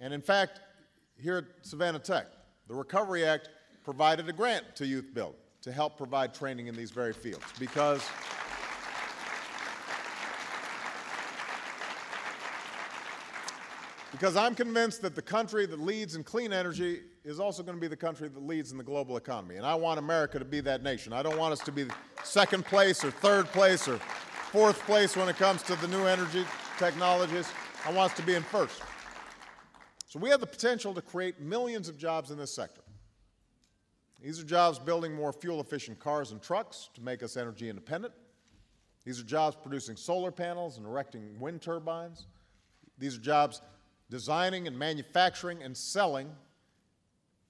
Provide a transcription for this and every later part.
And in fact, here at Savannah Tech, the Recovery Act provided a grant to Youth Build to help provide training in these very fields because I'm convinced that the country that leads in clean energy is also going to be the country that leads in the global economy. And I want America to be that nation. I don't want us to be second place or third place or fourth place when it comes to the new energy technologies. I want us to be in first. So we have the potential to create millions of jobs in this sector. These are jobs building more fuel-efficient cars and trucks to make us energy independent. These are jobs producing solar panels and erecting wind turbines. These are jobs designing and manufacturing and selling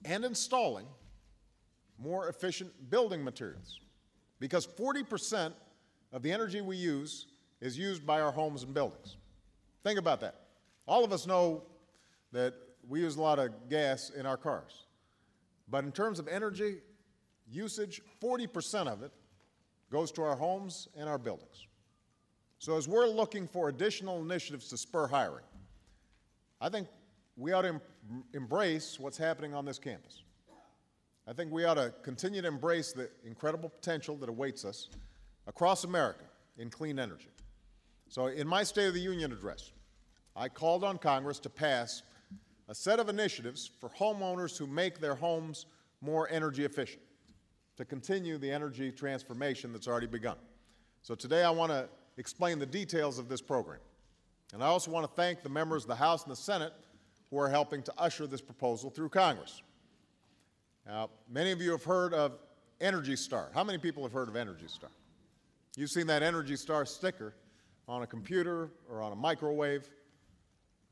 and installing more efficient building materials. Because 40% of the energy we use is used by our homes and buildings. Think about that. All of us know that we use a lot of gas in our cars. But in terms of energy usage, 40% of it goes to our homes and our buildings. So as we're looking for additional initiatives to spur hiring, I think we ought to embrace what's happening on this campus. I think we ought to continue to embrace the incredible potential that awaits us across America in clean energy. So in my State of the Union address, I called on Congress to pass a set of initiatives for homeowners who make their homes more energy efficient, to continue the energy transformation that's already begun. So today I want to explain the details of this program. And I also want to thank the members of the House and the Senate who are helping to usher this proposal through Congress. Now, many of you have heard of Energy Star. How many people have heard of Energy Star? You've seen that Energy Star sticker on a computer or on a microwave.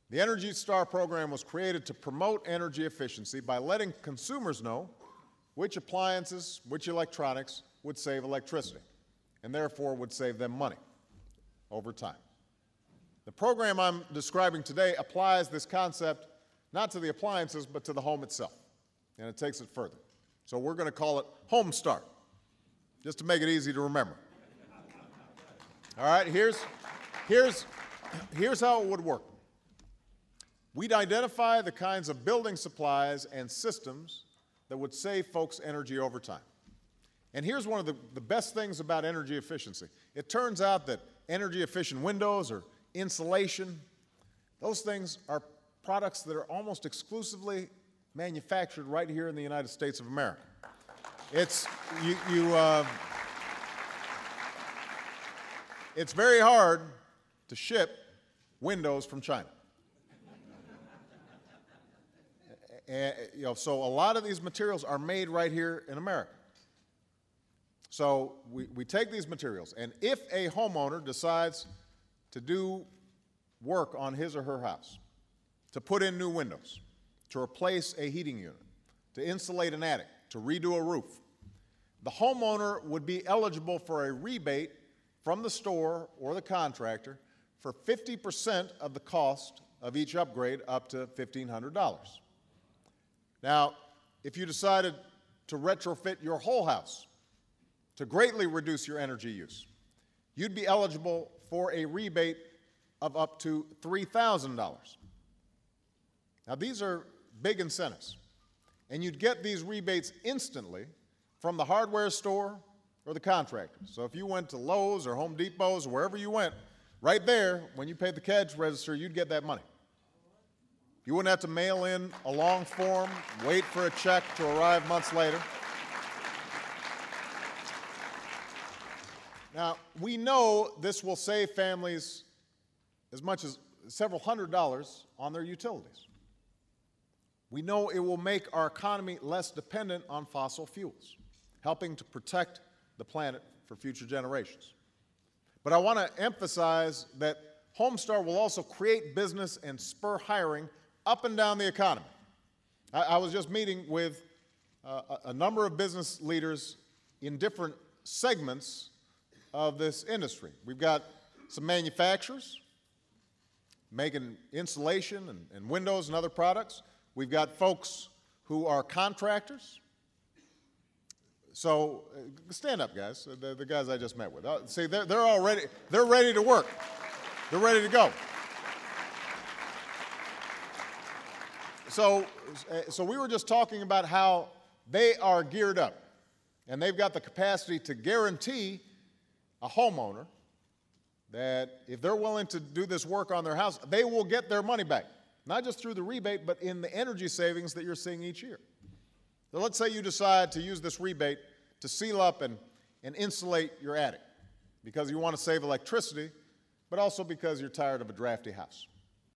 The Energy Star program was created to promote energy efficiency by letting consumers know which appliances, which electronics would save electricity, and therefore would save them money over time. The program I'm describing today applies this concept not to the appliances, but to the home itself, and it takes it further. So we're going to call it Home Start, just to make it easy to remember. All right, here's how it would work. We'd identify the kinds of building supplies and systems that would save folks energy over time. And here's one of the best things about energy efficiency. It turns out that energy efficient windows or insulation, those things are products that are almost exclusively manufactured right here in the United States of America. It's very hard to ship windows from China. And, so a lot of these materials are made right here in America. So we take these materials, and if a homeowner decides to do work on his or her house, to put in new windows, to replace a heating unit, to insulate an attic, to redo a roof, the homeowner would be eligible for a rebate from the store or the contractor for 50% of the cost of each upgrade up to $1,500. Now, if you decided to retrofit your whole house to greatly reduce your energy use, you'd be eligible for a rebate of up to $3,000. Now, these are big incentives, and you'd get these rebates instantly from the hardware store or the contractor. So if you went to Lowe's or Home Depot's or wherever you went, right there, when you paid the cash register, you'd get that money. You wouldn't have to mail in a long form, wait for a check to arrive months later. Now, we know this will save families as much as several $100s on their utilities. We know it will make our economy less dependent on fossil fuels, helping to protect the planet for future generations. But I want to emphasize that Homestar will also create business and spur hiring up and down the economy. I was just meeting with a number of business leaders in different segments of this industry. We've got some manufacturers making insulation and windows and other products. We've got folks who are contractors. So stand up, guys, the guys I just met with. See, they're all ready. They're ready to work. They're ready to go. So we were just talking about how they are geared up, and they've got the capacity to guarantee a homeowner that if they're willing to do this work on their house, they will get their money back, not just through the rebate, but in the energy savings that you're seeing each year. So let's say you decide to use this rebate to seal up and insulate your attic because you want to save electricity, but also because you're tired of a drafty house.